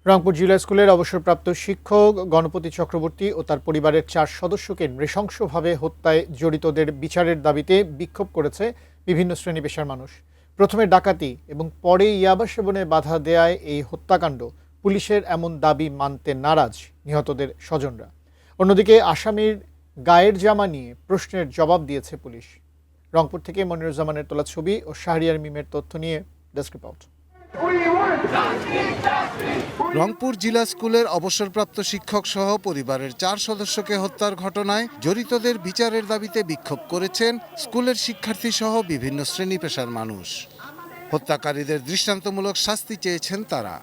রংপুর জিলা স্কুলের অবসরপ্রাপ্ত শিক্ষক গণপতি চক্রবর্তী ও তার পরিবারের 4 সদস্যকে নৃশংসভাবে হত্যায় জড়িতদের বিচারের দাবিতে বিক্ষোভ করেছে বিভিন্ন শ্রেণী পেশার মানুষ। প্রথমে ডাকাতি এবং পরে ইয়াবা সেবনে বাধা দেয়ায় এই হত্যাকাণ্ড। পুলিশের এমন দাবি মানতে নারাজ নিহতদের স্বজনরা। অন্যদিকে আসামির গায়ের জামা নিয়ে প্রশ্নের জবাব দিয়েছে পুলিশ। রংপুর থেকে মনিরুজ্জামানের তোলা ছবি ও শাহরিয়ার মিমের তথ্য নিয়ে ডেস্ক রিপোর্ট। রংপুর জিলা স্কুলের অবসরপ্রাপ্ত শিক্ষক সহ পরিবারের 4 সদস্যকে হত্যার ঘটনায় জড়িতদের বিচারের দাবিতে বিক্ষোভ করেছেন স্কুলের শিক্ষার্থী সহ বিভিন্ন শ্রেণী পেশার মানুষ। হত্যাকারীদের দৃষ্টান্তমূলক শাস্তি চেয়েছেন তারা।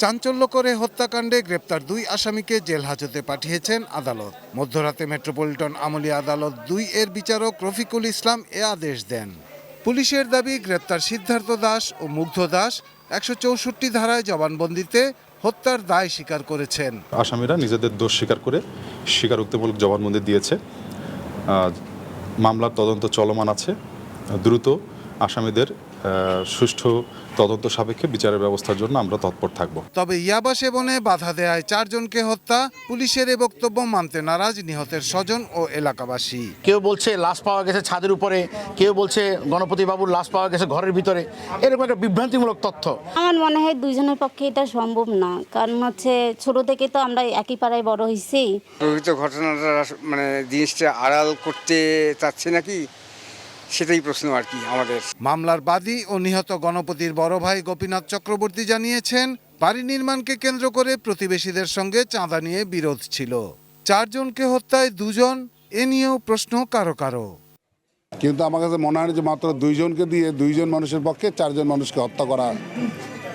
চাঞ্চল্যকর হত্যাকাণ্ডে গ্রেপ্তার 2 আসামিকে জেল হাজতে পাঠিয়েছেন আদালত। মধ্যরাতে মেট্রোপলিটন আমলি আদালত 2 এর বিচারক রফিকুল ইসলাম এ আদেশ দেন। পুলিশের দাবি, গ্রেপ্তার সিদ্ধার্থ দাস ও মুগ্ধ দাস 164 ধারায় জবানবন্দিতে হত্যার দায় স্বীকার করেছেন। আসামিরা নিজেদের দোষ স্বীকার করে স্বীকারোক্তিমূলক জবানবন্দি দিয়েছে। মামলার তদন্ত চলমান আছে। দ্রুত আসামিদের সুষ্ঠু তদন্ত সাপেক্ষে বিচারের ব্যবস্থার জন্য আমরা তৎপর থাকব। তবে ইয়াবা সেবনে বাধা দেয়ায় 4 জনকে হত্যা, পুলিশের এ বক্তব্য মানতে নারাজ নিহতের স্বজন ও এলাকাবাসী। কেউ বলছে লাশ পাওয়া গেছে ছাদের উপরে, কেউ বলছে গণপতি বাবুর লাশ পাওয়া গেছে ঘরের ভিতরে। এরকম একটা বিভ্রান্তিমূলক তথ্য। আমার মনে হয় 2 জনের পক্ষে এটা সম্ভব না, কারণ ছোট থেকে তো আমরা একই পাড়ায় বড় হয়েছি। প্রকৃত ঘটনাটা মানে জিনিসটা আড়াল করতে চাচ্ছে নাকি, সেটাই প্রশ্ন আর কি আমাদের। মামলার বাদী ও নিহত গণপতির বড় ভাই গোপীনাথ চক্রবর্তী জানিয়েছেন, বাড়ি নির্মাণকে কেন্দ্র করে প্রতিবেশীদের সঙ্গে চাঁদা নিয়ে বিরোধ ছিল। 4 জনকে হত্যায় 2 জন, এ নিয়েও প্রশ্ন কারো কারো। কিন্তু আমার কাছে মনে হয় যে মাত্র 2 জনকে দিয়ে 2 জন মানুষের পক্ষে 4 জন মানুষকে হত্যা করা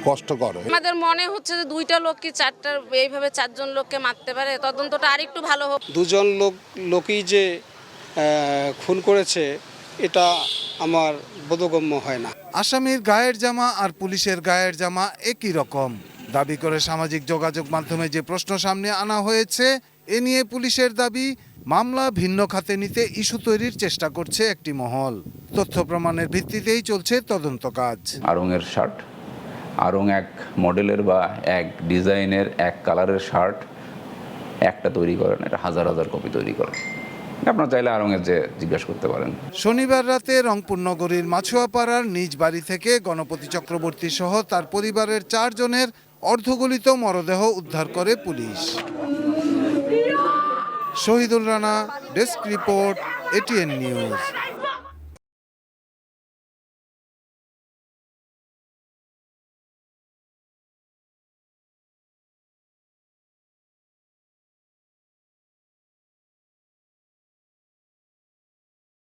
কষ্টকর। আমাদের মনে হচ্ছে যে 2টা লোক কি 4টা এইভাবে 4 জন লোককে মারতে পারে? তদন্তটা আরেকটু ভালো হোক। 2 জন লোকই যে খুন করেছে এটা আমার বোধগম্য হয় না। আসামির গায়ের জামা আর পুলিশের গায়ের জামা একই রকম দাবি করে সামাজিক যোগাযোগ মাধ্যমে যে প্রশ্ন সামনে আনা হয়েছে, এ নিয়ে পুলিশের দাবি, মামলা ভিন্ন খাতে নিতে ইস্যু তৈরির চেষ্টা করছে একটি মহল। তথ্য প্রমাণের ভিত্তিতেই চলছে তদন্ত কাজ। আড়ং-এর শার্ট, আড়ং এক মডেলের বা এক ডিজাইনের এক কালারের শার্ট একটা তৈরি করেন, এটা হাজার হাজার কপি তৈরি করেন। আপনারা চাইলে আড়ং-এর যে জিজ্ঞাসা করতে পারেন। শনিবার রাতে রংপুর নগরীর মাছুয়াপাড়ার নিজ বাড়ি থেকে গণপতি চক্রবর্তী সহ তার পরিবারের 4 জনের অর্ধগলিত মরদেহ উদ্ধার করে police. Shahidul Rana, desk report, ATN news.